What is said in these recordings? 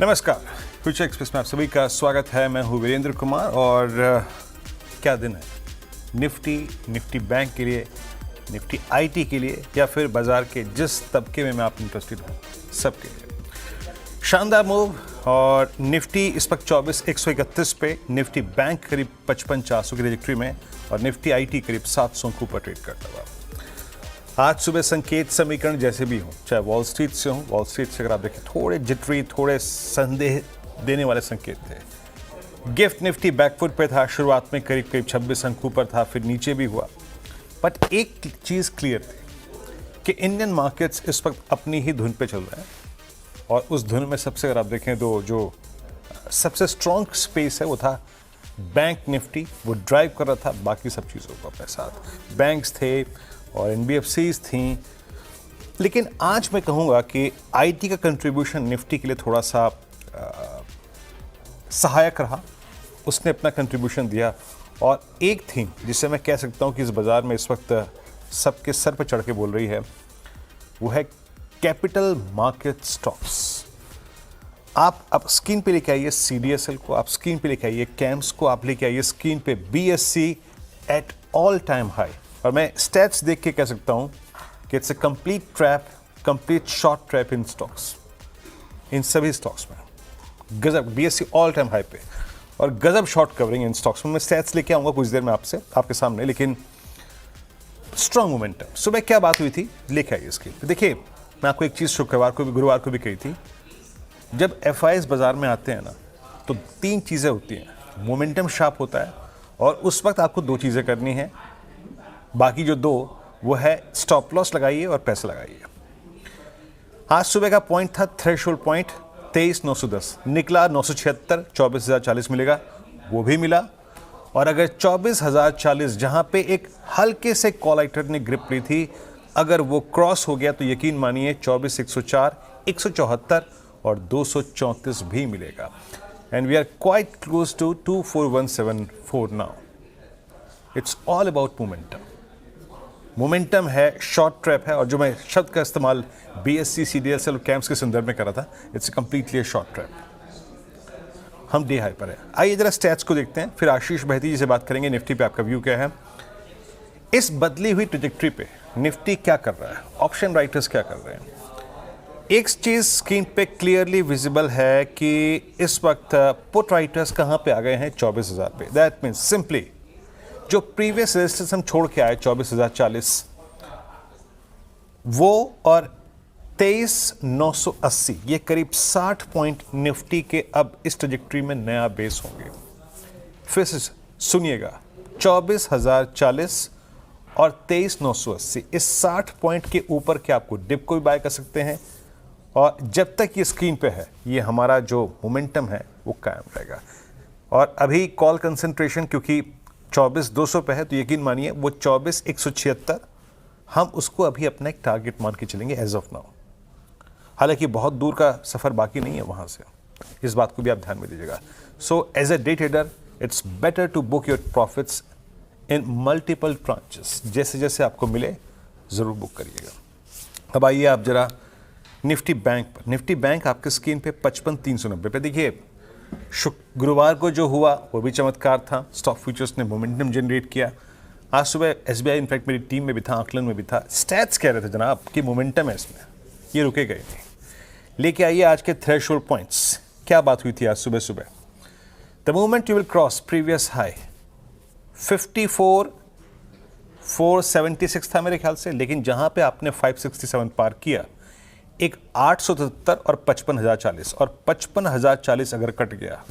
नमस्कार, future express में आप सभी का स्वागत है। मैं हूं वीरेंद्र कुमार और क्या दिन है। निफ्टी बैंक के लिए, निफ्टी आईटी के लिए या फिर बाजार के जिस तबके में मैं आप इंटरेस्टेड हूं सबके लिए शानदार मूव। और निफ्टी इस वक्त 24,131 पे, निफ्टी बैंक करीब 55,400 की ट्रैजेक्टरी में और निफ्टी आईटी करीब 700 के ऊपर ट्रेड करता हुआ। आज सुबह संकेत समीकरण जैसे भी हों, चाहे वॉल स्ट्रीट से हों, वॉल स्ट्रीट से अगर आप देखें थोड़े जिटरी, थोड़े संदेह देने वाले संकेत थे। गिफ्ट निफ्टी बैकफुट पे था, शुरुआत में करीब 26 अंक ऊपर था, फिर नीचे भी हुआ। बट एक चीज़ क्लियर थी कि इंडियन मार्केट्स इस वक्त अपनी ही धुन पे चल रहे हैं और उस धुन में सबसे अगर आप देखें तो जो सबसे स्ट्रॉन्ग स्पेस है वो था बैंक निफ्टी। वो ड्राइव कर रहा था बाकी सब चीज़ों को अपने साथ। बैंक्स थे और एनबीएफसीज थीं। लेकिन आज मैं कहूँगा कि आईटी का कंट्रीब्यूशन निफ्टी के लिए थोड़ा सा सहायक रहा। उसने अपना कंट्रीब्यूशन दिया और एक थीम जिसे मैं कह सकता हूँ कि इस बाज़ार में इस वक्त सबके सर पर चढ़ के बोल रही है, वो है कैपिटल मार्केट स्टॉक्स। आप अब स्क्रीन पे लेके आइए सीडीएसएल को, आप स्क्रीन पे लेके आइए कैम्स को, आप लेके आइए स्क्रीन पे BSC at all time high. और मैं स्टैट्स देख के कह सकता हूं कि it's a complete trap, complete short trap in stocks, इन सभी स्टॉक्स में। गजब बीएससी ऑल टाइम हाई पे और गजब शॉर्ट कवरिंग इन स्टॉक्स में। मैं स्टैट्स लेके आऊंगा कुछ देर में आपके सामने, लेकिन स्ट्रांग मोमेंटम। सुबह क्या बात हुई थी लेके आइए इसकी। देखिए, मैं आपको एक चीज़ शुक्रवार को भी, गुरुवार को भी कही थी, जब एफआईएस बाजार में आते हैं ना तो तीन चीज़ें होती हैं। मोमेंटम शार्प होता है और उस वक्त आपको दो चीज़ें करनी है, बाकी जो दो वो है स्टॉप लॉस लगाइए और पैसे लगाइए। आज सुबह का पॉइंट था थ्रेशोल्ड पॉइंट 23,910, निकला 976, 24,040 मिलेगा, वो भी मिला। और अगर 24,040 जहां पे एक हल्के से कॉल राइटर ने ग्रिप ली थी, अगर वो क्रॉस हो गया तो यकीन मानिए 24,104, 174 और 234 भी मिलेगा। And we are quite close to 24,174 now. It's all about momentum. Momentum है, शॉर्ट ट्रैप है, और जो मैं शब्द का इस्तेमाल बीएससी, सीडीएसएल और कैम्प्स के संदर्भ में कर रहा था, इट्स कंप्लीटली शॉर्ट ट्रैप। हम डे हाई पर है। आइए जरा स्टैट्स को देखते हैं, फिर आशीष बहती जी से बात करेंगे। निफ्टी पे आपका व्यू क्या है, इस बदली हुई ट्रैजेक्टरी पे निफ्टी क्या कर रहा है, ऑप्शन राइटर्स क्या कर रहे हैं। एक चीज स्क्रीन पे क्लियरली विजिबल है कि इस वक्त पुट राइटर्स कहां पे आ गए हैं, 24,000 पे। दैट मीन्स सिंपली जो प्रीवियस रेजिस्टेंस हम छोड़ के आए 24,040, वो और 23,980, ये करीब 60 पॉइंट निफ्टी के अब इस ट्रैजेक्टरी में नया बेस होंगे। फिर से सुनिएगा, 24,040 और 23,980, इस 60 पॉइंट के ऊपर के आपको डिप को भी बाय कर सकते हैं। और जब तक ये स्क्रीन पे है, ये हमारा जो मोमेंटम है वो कायम रहेगा। और अभी कॉल कंसंट्रेशन क्योंकि 24,200 पे है, तो यकीन मानिए वो 24,176, हम उसको अभी अपना एक टारगेट मान के चलेंगे एज ऑफ नाउ। हालांकि बहुत दूर का सफ़र बाकी नहीं है वहाँ से, इस बात को भी आप ध्यान में दीजिएगा। So as a day trader it's better to book your profits in multiple tranches. जैसे जैसे आपको मिले ज़रूर बुक करिएगा। अब आइए आप जरा निफ्टी बैंक पर। निफ्टी बैंक आपके स्क्रीन पे 55,390 पे। देखिए, गुरुवार को जो हुआ वो भी चमत्कार था। स्टॉक फ्यूचर्स ने मोमेंटम जनरेट किया। आज सुबह एसबीआई, इनफैक्ट मेरी टीम में भी था, आकलन में भी था, स्टैट्स कह रहे थे जनाब कि मोमेंटम है इसमें, ये रुके गए नहीं। लेके आइए आज के थ्रेशोल्ड पॉइंट्स। क्या बात हुई थी आज सुबह सुबह। The moment you will cross previous high 54,476 था मेरे ख्याल से, लेकिन जहां पे आपने 567 पार किया, एक 873 और 55,040, और 55,040 अगर कट गया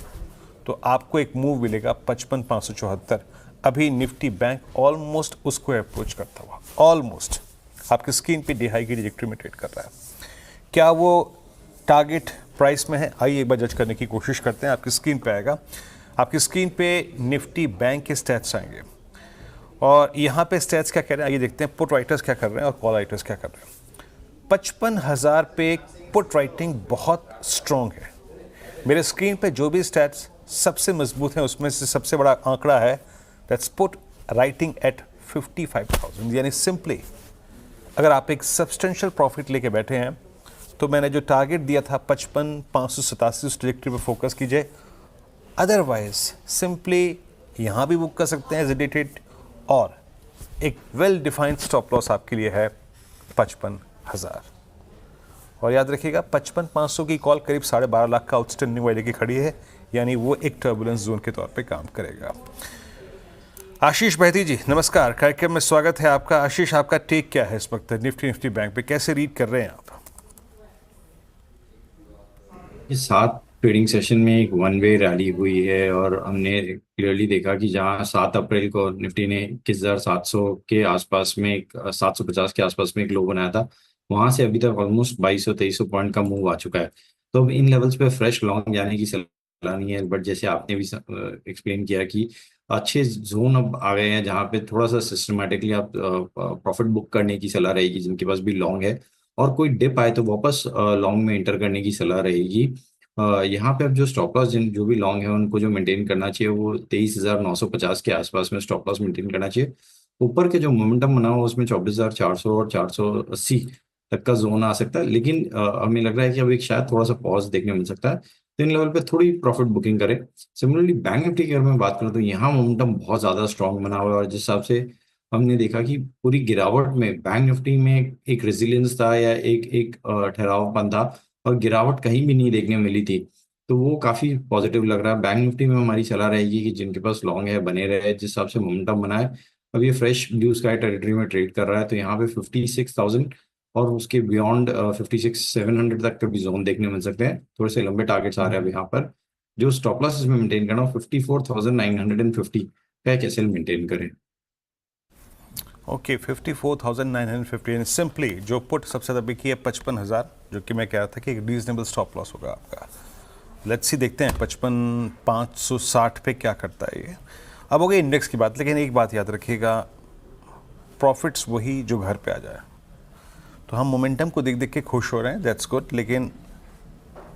तो आपको एक मूव मिलेगा 55,574। अभी निफ्टी बैंक ऑलमोस्ट उसको अप्रोच करता हुआ, ऑलमोस्ट आपकी स्क्रीन पे डे हाई की ट्रैजेक्टरी में ट्रेड कर रहा है। क्या वो टारगेट प्राइस में है, आइए एक बार जज करने की कोशिश करते हैं। आपकी स्क्रीन पे आएगा, आपकी स्क्रीन पे निफ्टी बैंक के स्टैट्स आएंगे और यहाँ पे स्टैट्स क्या कह रहे हैं आइए देखते हैं। पुट राइटर्स क्या कर रहे हैं और कॉल राइटर्स क्या कर रहे हैं। 55,000 पे पुट राइटिंग बहुत स्ट्रॉन्ग है। मेरे स्क्रीन पे जो भी स्टैट्स सबसे मजबूत हैं उसमें से सबसे बड़ा आंकड़ा है दैट्स पुट राइटिंग एट 55,000। यानी सिंपली अगर आप एक सब्सटेंशियल प्रॉफिट लेके बैठे हैं तो मैंने जो टारगेट दिया था 55,587 उस ट्रैजेक्टरी पे फोकस कीजिए। अदरवाइज सिंपली यहाँ भी बुक कर सकते हैं हेजिटेटेड, और एक वेल डिफाइंड स्टॉप लॉस आपके लिए है 55,000। और याद रखिएगा 55,500 की कॉल करीब 12.5 लाख का आउटस्टैंडिंग वैल्यू की खड़ी है, यानी वो एक टर्बुलेंस जोन के तौर पे काम करेगा। आशीष बहती जी नमस्कार, कार्यक्रम में स्वागत है आपका। आशीष, आपका टेक क्या है इस वक्त निफ्टी बैंक पे, कैसे रीड कर रहे हैं आप? इस 7 ट्रेडिंग सेशन में एक वन वे रैली हुई है और हमने क्लियरली देखा कि जहां 7 अप्रैल को निफ्टी ने 21,700 के आसपास में 750 के आसपास में एक लो बनाया था, वहां से अभी तक ऑलमोस्ट 2200-2300 पॉइंट का मूव आ चुका है। तो अब इन लेवल्स पे फ्रेश लॉन्ग जाने की सलाह नहीं है, बट जैसे आपने भी एक्सप्लेन किया कि अच्छे जोन अब आ गए हैं जहाँ पे थोड़ा सा सिस्टमेटिकली आप प्रॉफिट बुक करने की सलाह रहेगी जिनके पास भी लॉन्ग है, और कोई डिप आए तो वापस लॉन्ग में एंटर करने की सलाह रहेगी। यहाँ पे अब जो स्टॉप लॉस जिन जो भी लॉन्ग है उनको जो मेंटेन करना चाहिए वो 23,950 के आसपास में स्टॉप लॉस मेंटेन करना चाहिए। ऊपर के जो मोमेंटम बना हुआ उसमें 24,400 और 480 तक का जोन आ सकता है, लेकिन हमें लग रहा है कि अब एक शायद थोड़ा सा पॉज देखने मिल सकता है, तो इन लेवल पे थोड़ी प्रॉफिट बुकिंग करें। सिमिलरली बैंक निफ्टी की अगर मैं बात करूँ तो यहाँ मोमेंटम बहुत ज्यादा स्ट्रांग बना हुआ है, और जिस हिसाब से हमने देखा कि पूरी गिरावट में बैंक निफ्टी में एक रेजिलियंस था या एक एक ठहरावपन था, और गिरावट कहीं भी नहीं देखने मिली थी, तो वो काफी पॉजिटिव लग रहा है। बैंक निफ्टी में हमारी सलाह रहेगी कि जिनके पास लॉन्ग है बने रहे, जिस हिसाब से मोमेंटम बना है अब ये फ्रेश ब्लू स्काई टेरिटरी में ट्रेड कर रहा है, तो यहाँ पे 56,000 और उसके बियॉन्ड 56,700 तक के भी जोन देखने मिल सकते हैं। थोड़े से लंबे टारगेट्स आ रहे हैं अब यहाँ पर। जो स्टॉप लॉस इसमें मेंटेन करना हो 54,950 का एक एसएल मेंटेन करें। ओके 54,950, सिंपली जो पुट सबसे ज़्यादा बिकी है 55,000, जो कि मैं कह रहा था कि एक रीजनेबल स्टॉप लॉस होगा आपका। लेट्स सी, देखते हैं 55,560 पे क्या करता है ये। अब हो गई इंडेक्स की बात, लेकिन एक बात याद रखिएगा, प्रॉफिट्स वही जो घर पे आ जाए। तो हम मोमेंटम को देख देख के खुश हो रहे हैं, दैट्स गुड, लेकिन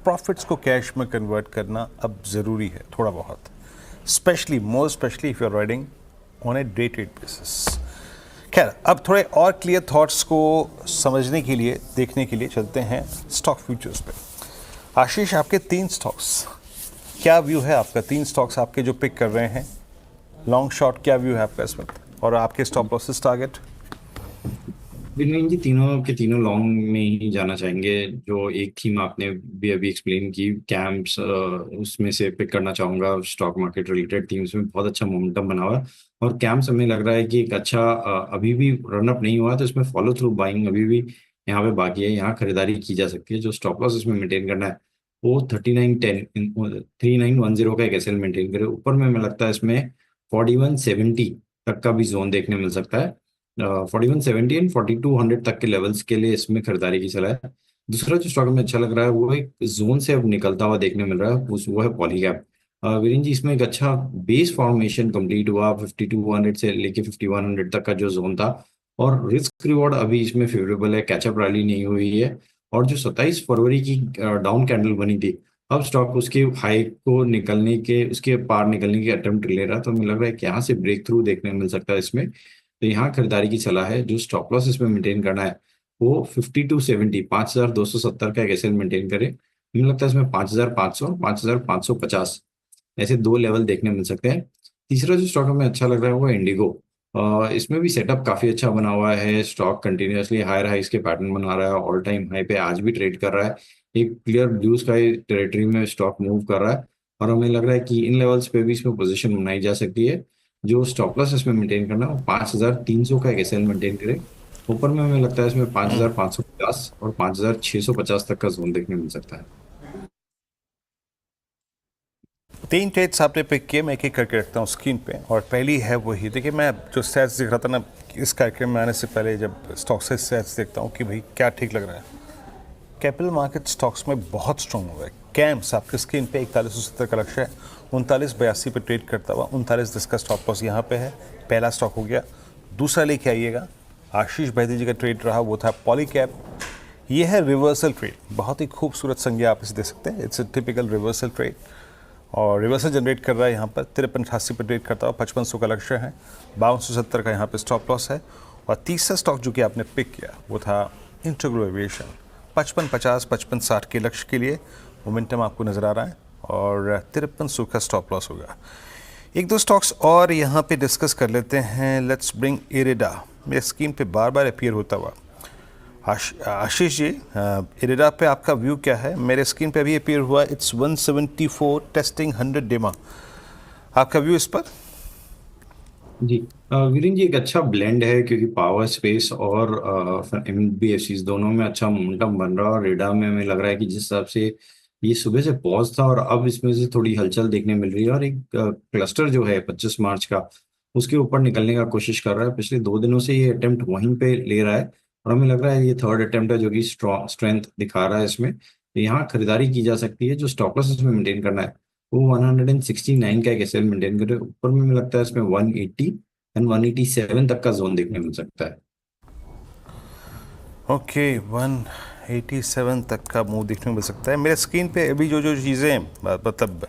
प्रॉफिट्स को कैश में कन्वर्ट करना अब ज़रूरी है थोड़ा बहुत, specially more specially if you are riding on a day trade basis. खैर, अब थोड़े और क्लियर थॉट्स को समझने के लिए, देखने के लिए चलते हैं स्टॉक फ्यूचर्स पे। आशीष, आपके 3 स्टॉक्स, क्या व्यू है आपका? 3 स्टॉक्स आपके जो पिक कर रहे हैं, लॉन्ग शॉर्ट, क्या व्यू है आपका इस वक्त, और आपके स्टॉप लॉसेस टारगेट? बिटवीन जी तीनों के तीनों लॉन्ग में ही जाना चाहेंगे। जो एक थीम आपने भी अभी एक्सप्लेन की कैंप्स, उसमें से पिक करना चाहूंगा। स्टॉक मार्केट रिलेटेड थीम्स में बहुत अच्छा मोमेंटम बना हुआ है, और कैंप्स हमें लग रहा है कि एक अच्छा अभी भी रनअप नहीं हुआ, तो इसमें फॉलो थ्रू बाइंग अभी भी यहाँ पे बाकी है, यहाँ खरीदारी की जा सकती है। जो स्टॉप लॉस इसमें मेंटेन करना है वो 3910 का एक एसएल मेंटेन करे। ऊपर में हमें लगता है इसमें 4170 तक का भी जोन देखने मिल सकता है। 4170 एंड 4200 तक के लेवल्स के लिए इसमें खरीदारी की सलाह है। दूसरा जो स्टॉक में अच्छा लग रहा है वो एक जोन से अब निकलता हुआ देखने मिल रहा है, वो है पॉलीकैब। वीरेन जी, इसमें एक अच्छा बेस फॉर्मेशन कंप्लीट हुआ 5200 से लेके 5100 तक का जो जोन था, और रिस्क रिवॉर्ड अभी इसमें फेवरेबल है, कैचअप रैली नहीं हुई है। और जो 27 फरवरी की डाउन कैंडल बनी थी, अब स्टॉक उसके हाई को निकलने के, उसके पार निकलने के अटेम्प्ट ले रहा है, तो हमें लग रहा है कि यहाँ से ब्रेक थ्रू देखने मिल सकता है इसमें। तो यहाँ खरीदारी की सलाह है। जो स्टॉप लॉस इसमें मेंटेन करना है वो 5270, 5270 का एक एसएल मेंटेन करे। मुझे लगता है इसमें 5500 और 5550 ऐसे 2 लेवल देखने मिल सकते हैं। तीसरा जो स्टॉक हमें अच्छा लग रहा है वो है इंडिगो। इसमें भी सेटअप काफी अच्छा बना हुआ है। स्टॉक कंटिन्यूअसली हायर हाइस के पैटर्न बना रहा है, ऑल टाइम हाई पे आज भी ट्रेड कर रहा है। एक क्लियर ब्लू स्काई टेरिटरी में स्टॉक मूव कर रहा है, और हमें लग रहा है कि इन लेवल्स पे भी इसमें पोजीशन बनाई जा सकती है। जो स्टॉप लॉस इसमें मेंटेन करना है वो 5300 का एक एसएल मेंटेन करे। ऊपर में हमें लगता है इसमें 5550 और 5650 तक का जोन देखने मिल सकता है। 3 ट्रेड्स आपने पिक किए, मैं एक एक करके रखता हूँ स्क्रीन पे। और पहली है वही, देखिए मैं जो स्टैट्स दिख रहा था ना इस कार्यक्रम में आने से पहले, जब स्टॉक से स्टैट्स देखता हूँ कि भाई क्या ठीक लग रहा है, कैपिटल मार्केट स्टॉक्स में बहुत स्ट्रॉन्ग हुआ है। कैम्स आपके स्क्रीन पे 4170 का लक्ष्य है, 3982 पे ट्रेड करता हुआ 3910 का स्टॉप लॉस यहाँ पे है। पहला स्टॉक हो गया। दूसरा लेके आइएगा, आशीष बहती जी का ट्रेड रहा, वो था पॉलीकैब। ये है रिवर्सल ट्रेड, बहुत ही खूबसूरत संज्ञा आप इसे दे सकते हैं। It's a typical reversal trade, और रिवर्सल जनरेट कर रहा है यहाँ पर 5388 पर ट्रेड करता हुआ। 5500 का लक्ष्य है, 5270 का यहाँ पे स्टॉप लॉस है। और तीसरा स्टॉक जो कि आपने पिक किया वो था इंटेग्रो एविएशन, 55-50, 55-60 के लक्ष्य के लिए मोमेंटम आपको नज़र आ रहा है और 5300 का स्टॉप लॉस होगा। एक दो स्टॉक्स और यहाँ पे डिस्कस कर लेते हैं। लेट्स ब्रिंग इरिडा, मेरे स्क्रीन पे बार बार अपीयर होता हुआ। आशीष जी, इरिडा पे आपका व्यू क्या है? मेरे स्क्रीन पे अभी अपीयर हुआ, इट्स 174 टेस्टिंग 100 डेमा, आपका व्यू इस पर? जी वीरेंद्र जी, एक अच्छा ब्लेंड है क्योंकि पावर स्पेस और एनबीएफसीज दोनों में अच्छा मोमेंटम बन रहा है। और रेडा में हमें लग रहा है कि जिस हिसाब से ये सुबह से पॉज था और अब इसमें से थोड़ी हलचल देखने मिल रही है और एक क्लस्टर जो है 25 मार्च का उसके ऊपर निकलने का कोशिश कर रहा है। पिछले 2 दिनों से ये अटेम्प्ट वहीं पे ले रहा है और हमें लग रहा है ये थर्ड अटेम्प्ट है जो कि स्ट्रेंथ दिखा रहा है इसमें। तो यहाँ खरीदारी की जा सकती है। जो स्टॉप लॉस इसमें मेंटेन करना है वो 169 का एक एसएल मेंटेन करे। ऊपर में मुझे लगता है इसमें 180 एंड 187 तक का जोन देखने मिल सकता है। ओके, 187 तक का मूव देखने को मिल सकता है। मेरे स्क्रीन पे अभी जो जो चीज़ें मतलब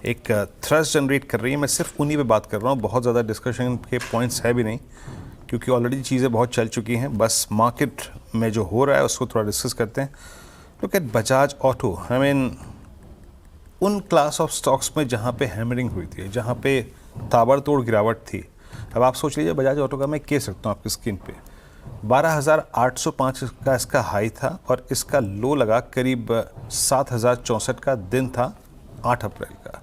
एक थ्रस्ट जनरेट कर रही है, मैं सिर्फ उन्हीं पे बात कर रहा हूँ। बहुत ज़्यादा डिस्कशन के पॉइंट्स है भी नहीं क्योंकि ऑलरेडी चीज़ें बहुत चल चुकी हैं। बस मार्केट में जो हो रहा है उसको थोड़ा डिस्कस करते हैं। Look at Bajaj auto, I mean उन क्लास ऑफ स्टॉक्स में जहाँ पे हैमरिंग हुई थी, जहाँ पे ताबड़तोड़ गिरावट थी। अब आप सोच लीजिए बजाज ऑटो का मैं कह सकता हूँ आपकी स्क्रीन पे 12,805 का इसका हाई था और इसका लो लगा करीब 7,064 का दिन था 8 अप्रैल का।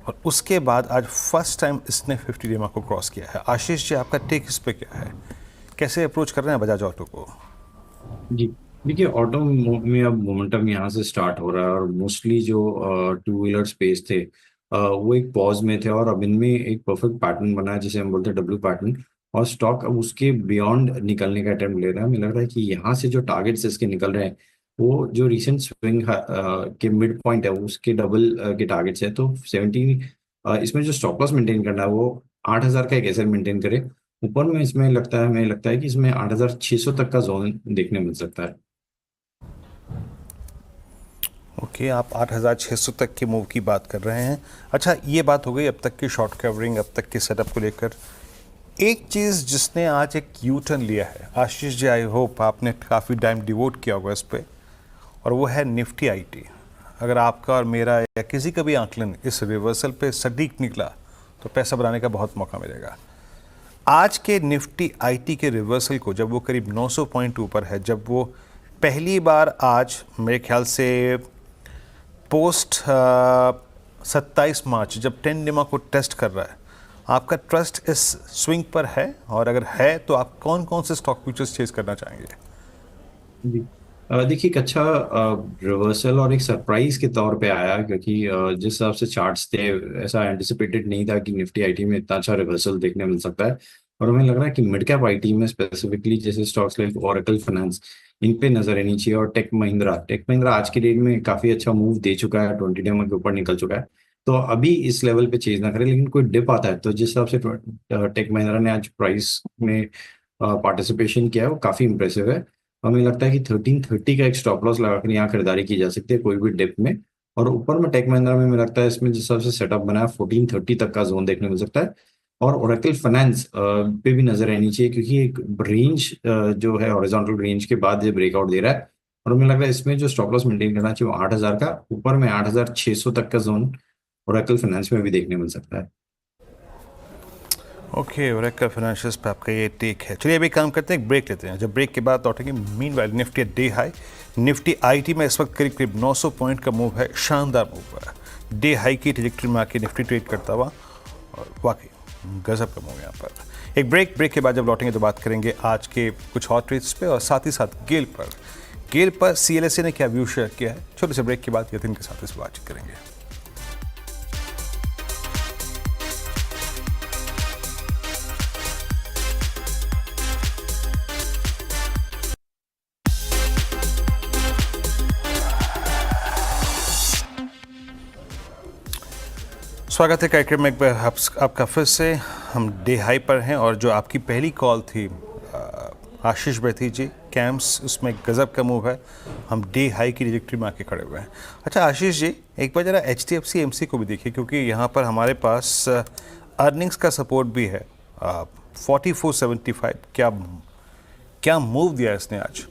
और उसके बाद आज फर्स्ट टाइम इसने 50 डेमा को क्रॉस किया है। आशीष जी, आपका टेक इस पे क्या है? कैसे अप्रोच कर रहे हैं बजाज ऑटो को? जी देखिए, ऑटो में अब मोमेंटम यहाँ से स्टार्ट हो रहा है और मोस्टली जो टू व्हीलर स्पेस थे वो एक पॉज में थे और अब इनमें एक परफेक्ट पैटर्न बना है जिसे हम बोलते हैं डब्ल्यू पैटर्न। और स्टॉक अब उसके बियॉन्ड निकलने का अटेम्प्ट ले रहा है। मुझे लग रहा है कि यहाँ से जो टारगेट्स इसके निकल रहे हैं वो जो रिसेंट स्विंग के मिड पॉइंट है उसके डबल के टारगेट्स है। तो 17 इसमें जो स्टॉप लॉस मेंटेन करना है वो 8,000 का एक एसएल मेंटेन करे। ऊपर में इसमें लगता है, हमें लगता है कि इसमें 8,600 तक का जोन देखने मिल सकता है। ओके, आप 8,600 तक के मूव की बात कर रहे हैं। अच्छा, ये बात हो गई अब तक की शॉर्ट कवरिंग, अब तक के सेटअप को लेकर। एक चीज़ जिसने आज एक यू टर्न लिया है, आशीष जी, आई होप आपने काफ़ी टाइम डिवोट किया होगा इस पर, और वो है निफ्टी आईटी। अगर आपका और मेरा या किसी का भी आंकलन इस रिवर्सल पे सटीक निकला तो पैसा बनाने का बहुत मौका मिलेगा। आज के निफ्टी आईटी के रिवर्सल को जब वो करीब 900 पॉइंट ऊपर है, जब वो पहली बार आज मेरे ख्याल से पोस्ट 27 मार्च जब 10 डेमा को टेस्ट कर रहा है, आपका ट्रस्ट इस स्विंग पर है? और अगर है तो आप कौन कौन से स्टॉक फ्यूचर्स चेज करना चाहेंगे? जी देखिए, एक अच्छा रिवर्सल और एक सरप्राइज के तौर पे आया क्योंकि जिस हिसाब से चार्ट्स थे ऐसा एंटिसिपेटेड नहीं था कि निफ्टी आईटी में इतना अच्छा रिवर्सल देखने मिल सकता है। और हमें लग रहा है कि मिड कैप आईटी में स्पेसिफिकली जैसे स्टॉक्स लाइक ओरेकल फाइनेंस इन पे नजर आनी चाहिए। और टेक महिंद्रा आज की डेट में काफी अच्छा मूव दे चुका है, 20 डेमा के ऊपर निकल चुका है। तो अभी इस लेवल पे चेज ना करें, लेकिन कोई डिप आता है तो जिस हिसाब से टेक महिंद्रा ने आज प्राइस में पार्टिसिपेशन किया है वो काफी इंप्रेसिव है। हमें लगता है कि 1330 का एक स्टॉप लॉस लगाकर यहाँ खरीदारी की जा सकती है कोई भी डिप में। और ऊपर में टेक महिंद्रा में मुझे लगता है इसमें जिस हिसाब से सेटअप बना है 1430 तक का जोन देखने मिल सकता है। और ओरेकल फाइनेंस पे भी नजर आनी चाहिए क्योंकि एक रेंज जो है हॉरिजॉन्टल रेंज के बाद ये ब्रेकआउट दे रहा है। और हमें लग रहा है इसमें जो स्टॉप लॉस मेंटेन करना चाहिए वो 8,000 का, ऊपर में 8,600 तक का जोन ओरेकल फाइनेंस में भी देखने मिल सकता है। ओके, ओरेकल फाइनेंशियल्स पे आपका ये टेक है। चलिए अभी काम करते हैं, एक ब्रेक लेते हैं। जब ब्रेक के बाद लौटेंगे, meanwhile Nifty day high, Nifty IT में इस वक्त करीब करीब 900 पॉइंट का मूव है, शानदार मूव है। डे हाई की ट्रैजेक्टरी में आके निफ्टी ट्रेड करता हुआ और वाकई गजब का मूव यहाँ पर। एक ब्रेक के बाद जब लौटेंगे तो बात करेंगे आज के कुछ और ट्रेड्स पे और साथ ही साथ गेल पर सीएलएसए ने क्या व्यू शेयर किया है। छोटे से ब्रेक के बाद यतिन के साथ इस बातचीत करेंगे। स्वागत है कार्यक्रम में आपका फिर से। हम डे हाई पर हैं और जो आपकी पहली कॉल थी आशीष बैठी जी कैम्स, उसमें गजब का मूव है। हम डे हाई की ट्रैजेक्टरी में आके खड़े हुए हैं। अच्छा आशीष जी, एक बार जरा HDFC AMC को भी देखिए क्योंकि यहाँ पर हमारे पास अर्निंग्स का सपोर्ट भी है। 4475 क्या मूव दिया इसने आज।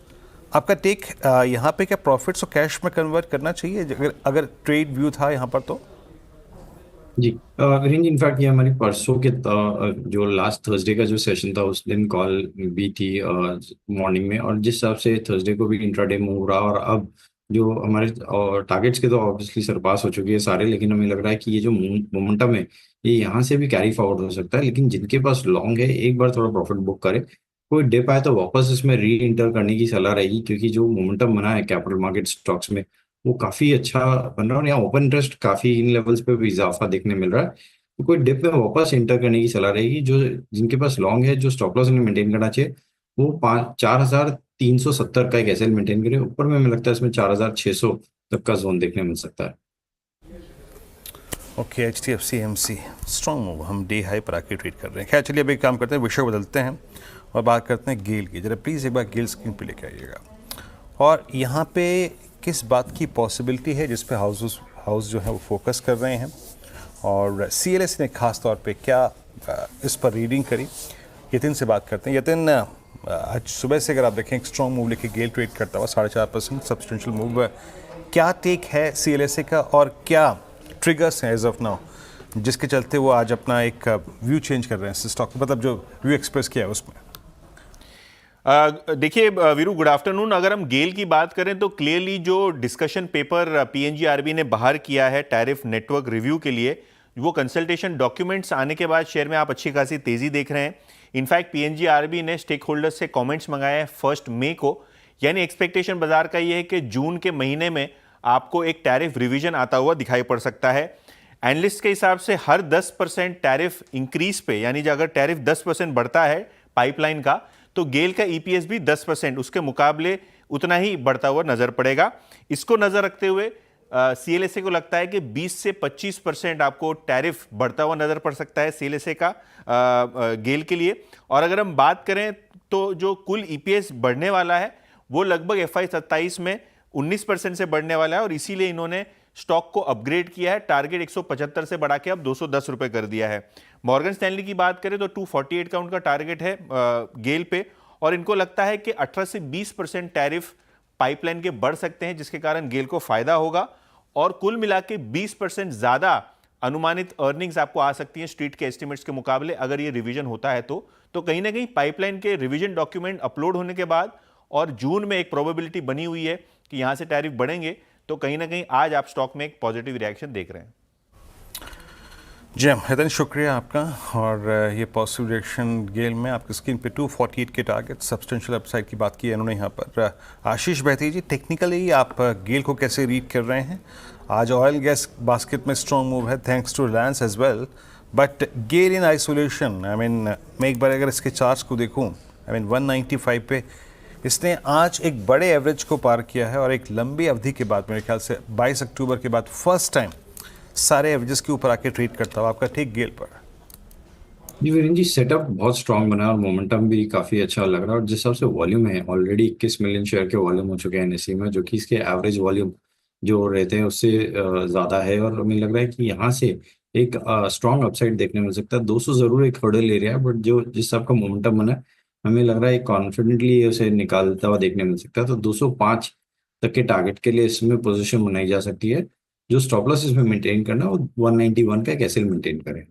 आपका टेक यहाँ पे क्या प्रॉफिट्स और कैश में कन्वर्ट करना चाहिए अगर ट्रेड व्यू था यहाँ पर तो? जी वीरेंद्र, इनफैक्ट ये हमारी परसों के जो लास्ट थर्सडे का जो सेशन था उस दिन कॉल भी थी मॉर्निंग में, और जिस हिसाब से थर्सडे को भी इंट्राडे मूव रहा, और अब जो हमारे टारगेट्स के तो ऑब्वियसली सरपास हो चुकी है सारे, लेकिन हमें लग रहा है कि ये जो मोमेंटम है ये यहाँ से भी कैरी फॉरवर्ड हो सकता है। लेकिन जिनके पास लॉन्ग है एक बार थोड़ा प्रॉफिट बुक करे, कोई डिप आए तो वापस इसमें री इंटर करने की सलाह रहेगी, क्योंकि जो मोमेंटम बना है कैपिटल मार्केट स्टॉक्स में वो काफी अच्छा बन रहा है, और यहाँ ओपन इंटरेस्ट काफी इन लेवल्स पे भी इजाफा देखने मिल रहा है। तो कोई डिप में वापस इंटर करने की सलाह रहेगी। जो जिनके पास लॉन्ग है, जो स्टॉप लॉस इन्हें मेंटेन करना चाहिए वो 4,370 का एक एसएल मेंटेन करे। ऊपर में हमें लगता है इसमें 4,600 तक का जोन देखने मिल सकता है। Okay, HDFC AMC strong move, हम डे हाई पर आके ट्रेड कर रहे हैं। खैर चलिए अभी एक काम करते हैं, विषय बदलते हैं और बात करते हैं गेल की। जरा प्लीज़ एक बार गेल स्क्रीन पे लेके आइएगा। और यहाँ पे किस बात की पॉसिबिलिटी है जिस पे हाउस जो है वो फोकस कर रहे हैं, और CLS ने खास तौर पे क्या इस पर रीडिंग करी, यतिन से बात करते हैं। यतिन, आज सुबह से अगर आप देखें एक स्ट्रॉन्ग मूव लेके गेल ट्रेड करता हुआ 4.5% सब्सटेंशियल मूव, क्या टेक है CLSA का और क्या ट्रिगर्स हैं एज ऑफ नाउ जिसके चलते वो आज अपना एक व्यू चेंज कर रहे हैं स्टॉक, मतलब जो व्यू एक्सप्रेस किया है उसमें? देखिए वीरू, गुड आफ्टरनून। अगर हम गेल की बात करें तो क्लियरली जो डिस्कशन पेपर PNGRB ने बाहर किया है टैरिफ नेटवर्क रिव्यू के लिए, वो कंसल्टेशन डॉक्यूमेंट्स आने के बाद शेयर में आप अच्छी खासी तेजी देख रहे हैं। इनफैक्ट PNGRB ने स्टेक होल्डर्स से कमेंट्स मंगाए हैं 1 मई को, यानी एक्सपेक्टेशन बाजार का ये है कि जून के महीने में आपको एक टैरिफ रिवीजन आता हुआ दिखाई पड़ सकता है। एनालिस्ट के हिसाब से हर 10% टैरिफ इंक्रीज पे, यानी अगर टैरिफ 10% बढ़ता है पाइपलाइन का, तो गेल का EPS भी 10% उसके मुकाबले उतना ही बढ़ता हुआ नजर पड़ेगा। इसको नजर रखते हुए CLSA को लगता है कि 20 से 25% आपको टैरिफ बढ़ता हुआ नजर पड़ सकता है CLSA का गेल के लिए। और अगर हम बात करें तो जो कुल EPS बढ़ने वाला है वो लगभग FY 27 में 19% से बढ़ने वाला है, और इसीलिए इन्होंने स्टॉक को अपग्रेड किया है। टारगेट 175 से बढ़ा के अब 210 रुपए कर दिया है। मॉर्गन स्टैनली की बात करें तो 248 का उनका टारगेट है गेल पे, और इनको लगता है कि 18 से 20% टैरिफ पाइपलाइन के बढ़ सकते हैं, जिसके कारण गेल को फायदा होगा, और कुल मिला के 20% ज्यादा अनुमानित अर्निंग्स आपको आ सकती हैं स्ट्रीट के एस्टिमेट्स के मुकाबले अगर ये रिवीजन होता है तो कहीं ना कहीं पाइपलाइन के रिवीजन डॉक्यूमेंट अपलोड होने के बाद और जून में एक प्रोबेबिलिटी बनी हुई है कि यहां से टैरिफ बढ़ेंगे, तो कहीं ना कहीं आज आप स्टॉक में एक पॉजिटिव रिएक्शन देख रहे हैं। जी हितन, शुक्रिया आपका। और ये पॉजिटिव रिएक्शन गेल में आपकी स्क्रीन पे 248 के टारगेट, सब्सटेंशियल अपसाइड की बात की है इन्होंने यहाँ पर। आशीष बहती जी, टेक्निकली आप गेल को कैसे रीड कर रहे हैं? आज ऑयल गैस बास्केट में स्ट्रॉन्ग मूव है thanks to Reliance as well, but GAIL in isolation, I mean मैं एक बार अगर इसके चार्ट्स को देखूँ, आई मीन 195 पे इसने आज एक बड़े एवरेज को पार किया है, और एक लंबी अवधि के बाद मेरे ख्याल से 22 अक्टूबर के बाद फर्स्ट टाइम सारे एवरेजेस के ऊपर आके ट्रेड करता हूँ। आपका टेक गेल पर? जी वीरेंद्र जी, सेटअप बहुत स्ट्रांग बना है और मोमेंटम भी काफी अच्छा लग रहा है, और जिस हिसाब से वॉल्यूम है ऑलरेडी 21 मिलियन शेयर के वॉल्यूम हो चुके हैं NSE में, जो कि इसके एवरेज वॉल्यूम जो रहते हैं उससे ज्यादा है, और हमें लग रहा है कि यहाँ से एक स्ट्रांग अपसाइड देखने मिल सकता है। 200 जरूर एक हर्डल एरिया है, बट जो जिस हिसाब का मोमेंटम बना है हमें लग रहा है कॉन्फिडेंटली उसे निकालता हुआ देखने मिल सकता है। तो 205 तक के टारगेट के लिए इसमें पोजीशन बनाई जा सकती है। जो स्टॉप लॉस इसमें मेंटेन करना वो 191 का एक एसएल मेंटेन करें।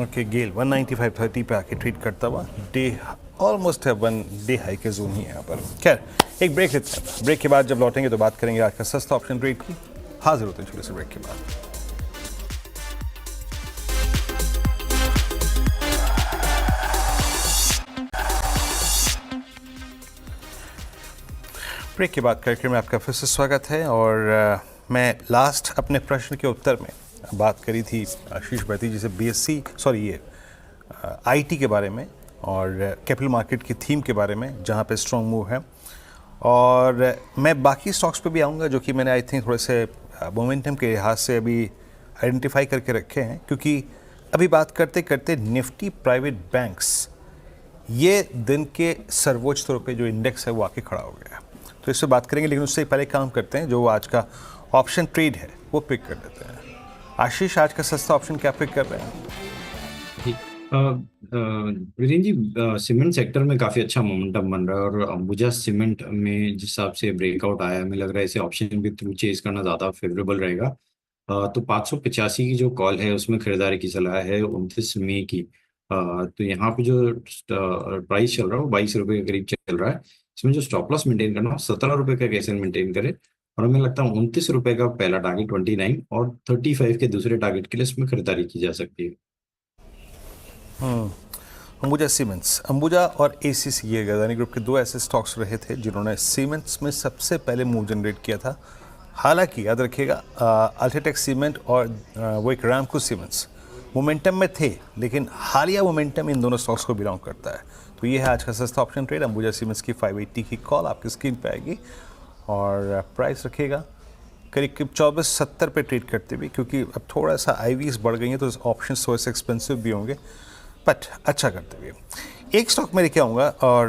ओके, गेल 195.30 पे आके ट्रेड करता हुआ डे ऑलमोस्ट है 1 डे हाई के जोन ही है यहाँ पर। खैर एक ब्रेक लेते हैं, ब्रेक के बाद जब लौटेंगे तो बात करेंगे आज का सस्ता ऑप्शन ट्रेड की। हाजिर होते हैं छोटे से ब्रेक के बाद। ब्रेक के बाद कार्यक्रम में आपका फिर से स्वागत है। और मैं लास्ट अपने प्रश्न के उत्तर में बात करी थी आशीष बहती जी से IT के बारे में और कैपिटल मार्केट की थीम के बारे में, जहां पे स्ट्रॉन्ग मूव है। और मैं बाकी स्टॉक्स पे भी आऊँगा जो कि मैंने आई थिंक थोड़े से मोमेंटम के लिहाज से अभी आइडेंटिफाई करके रखे हैं, क्योंकि अभी बात करते करते निफ्टी प्राइवेट बैंक्स ये दिन के सर्वोच्च तौर पे जो इंडेक्स है वो आके खड़ा हो गया है, तो इससे बात करेंगे। लेकिन उससे पहले काम करते हैं, जो आज का ऑप्शन ट्रेड है वो पिक कर लेते हैं। आशीष, आज का सस्ता ऑप्शन क्या पिक कर रहे हैं? वीरेंद्र जी, सीमेंट सेक्टर में काफी अच्छा मोमेंटम बन रहा है और अंबुजा सीमेंट में जिस हिसाब से ब्रेकआउट आया है, हमें लग रहा है इसे ऑप्शन भी थ्रू चेज करना ज्यादा फेवरेबल रहेगा। तो 585 की जो कॉल है उसमें खरीदारी की सलाह है 29 मई की। तो यहाँ पे जो प्राइस चल रहा है वो 22 रुपये के करीब चल रहा है। इसमें जो स्टॉप लॉस मेंटेन करना हो 17 रुपये का कैसे मेंटेन करे, और हमें लगता है 29 रुपये का पहला टारगेट 29 और 35 के दूसरे टारगेट के लिए इसमें खरीदारी की जा सकती है। अंबुजा सीमेंट्स, अंबुजा और एसीसी ये अदानी ग्रुप के दो ऐसे स्टॉक्स रहे थे जिन्होंने सीमेंट्स में सबसे पहले मूव जनरेट किया था। हालांकि याद रखिएगा अल्ट्राटेक सीमेंट और वो एक रामको सीमेंट्स मोमेंटम में थे, लेकिन हालिया मोमेंटम इन दोनों स्टॉक्स को बिलोंग करता है। तो ये है आज का सस्ता ऑप्शन ट्रेड। अंबुजा सीमेंट्स की 580 की कॉल आपकी स्क्रीन पे आएगी और प्राइस रखिएगा करीब करीब 2470 पे ट्रेड करते हुए, क्योंकि अब थोड़ा सा आईवीज बढ़ गई हैं तो ऑप्शन थोड़े से एक्सपेंसिव भी होंगे, बट अच्छा करते हुए। एक स्टॉक मैं लेके आऊँगा और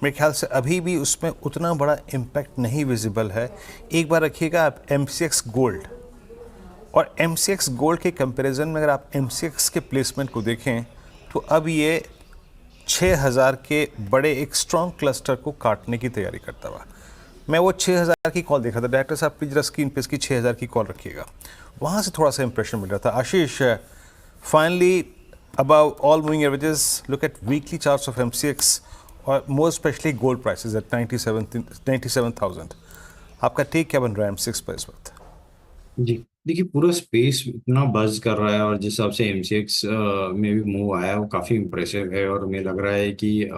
मेरे ख्याल से अभी भी उसमें उतना बड़ा इम्पैक्ट नहीं विजिबल है। एक बार रखिएगा आप MCX गोल्ड, और MCX गोल्ड के कंपैरिजन में अगर आप MCX के प्लेसमेंट को देखें तो अब ये 6000 के बड़े एक स्ट्रॉन्ग क्लस्टर को काटने की तैयारी करता हुआ। मैं वो 6000 की कॉल देखा था, डायरेक्टर साहब प्लीज जरा स्क्रीन पे इसकी 6000 की कॉल रखिएगा, वहाँ से थोड़ा सा इंप्रेशन मिल रहा था। आशीष, finally above all moving averages, look at weekly charts of MCX और more especially gold prices at 97,000। आपका टेक क्या बन रहा है MCX पर इस वक्त? जी देखिए, पूरा स्पेस इतना बज कर रहा है और जिस हिसाब से MCX में भी मूव आया है वो काफ़ी इम्प्रेसिव है, और हमें लग रहा है कि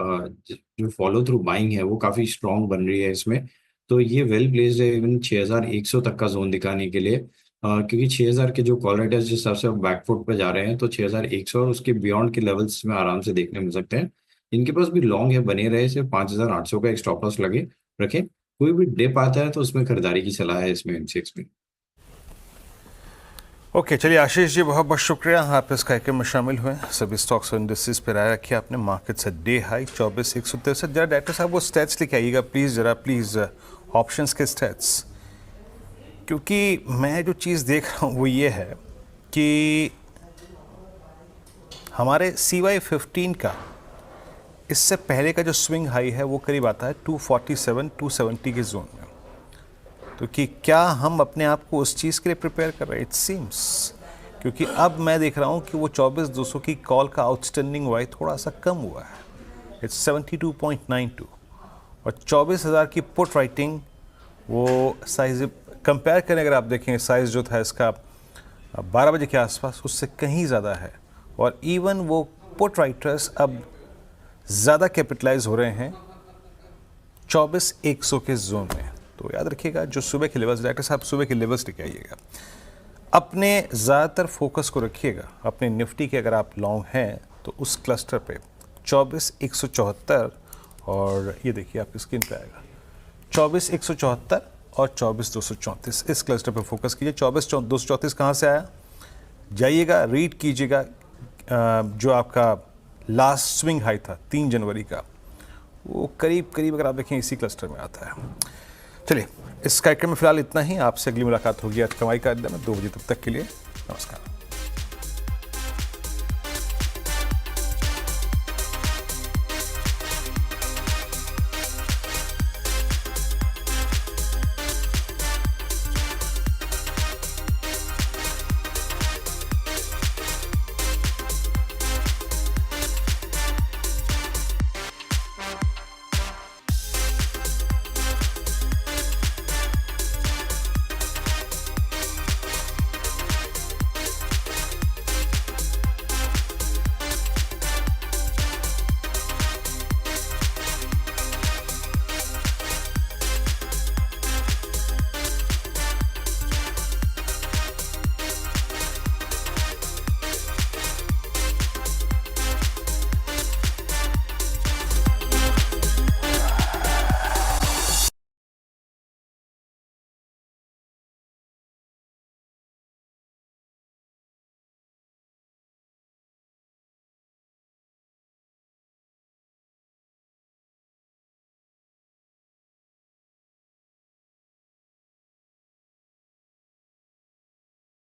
जो फॉलो थ्रू बाइंग है वो काफ़ी स्ट्रॉन्ग बन रही है इसमें। तो ये वेल प्लेस्ड है इवन 6100 तक का जोन दिखाने के लिए, क्योंकि 6000 के जो कॉल रेट है जिस हिसाब से बैकफुट पे जा रहे हैं तो 6100 और उसके बियॉन्ड के लेवल्स में आराम से देखने मिल सकते हैं। इनके पास भी लॉन्ग है, बने रहे, सिर्फ 5800 का एक स्टॉप लॉस लगे रखें। कोई भी डिप आता है तो उसमें खरीदारी की सलाह है इसमें MCX में। ओके, चलिए आशीष जी, बहुत बहुत शुक्रिया आप इस कार्यक्रम में शामिल हुए। सभी स्टॉक्स और इंडस्ट्रीज पर राय रखी आपने। मार्केट से डे हाई 24,163। जरा डायरेक्टर साहब वो स्टैट्स लेके आइएगा प्लीज़, जरा प्लीज़ ऑप्शंस के स्टैट्स, क्योंकि मैं जो चीज़ देख रहा हूँ वो ये है कि हमारे CY15 का इससे पहले का जो स्विंग हाई है वो करीब आता है 247-270 के जोन में। तो कि क्या हम अपने आप को उस चीज़ के लिए प्रिपेयर कर रहे हैं? इट सीम्स, क्योंकि अब मैं देख रहा हूँ कि वो 24,200 की कॉल का आउटस्टैंडिंग वाई थोड़ा सा कम हुआ है, इट्स 72.92, और 24,000 की पुट राइटिंग वो साइज कंपेयर करें अगर आप देखें साइज़ जो था इसका 12 बजे के आसपास उससे कहीं ज़्यादा है, और इवन वो पुट राइटर्स अब ज़्यादा कैपिटलाइज हो रहे हैं 24,100 के जोन में। तो याद रखिएगा जो सुबह के लेवल्स, डायरेक्टर साहब सुबह के लेवल्स लेके आइएगा, अपने ज़्यादातर फोकस को रखिएगा अपने निफ्टी के, अगर आप लॉन्ग हैं तो उस क्लस्टर पे 24,174, और ये देखिए आपकी स्क्रीन पे आएगा 24,174 और 24,234, इस क्लस्टर पे फोकस कीजिए। 24,234 कहाँ से आया, जाइएगा रीड कीजिएगा, जो आपका लास्ट स्विंग हाई था 3 जनवरी का, वो करीब करीब अगर आप देखें इसी क्लस्टर में आता है। चलिए, इस कार्यक्रम में फिलहाल इतना ही। आपसे अगली मुलाकात होगी आज कमाई का अड्डा में 2 बजे, तब तक के लिए नमस्कार।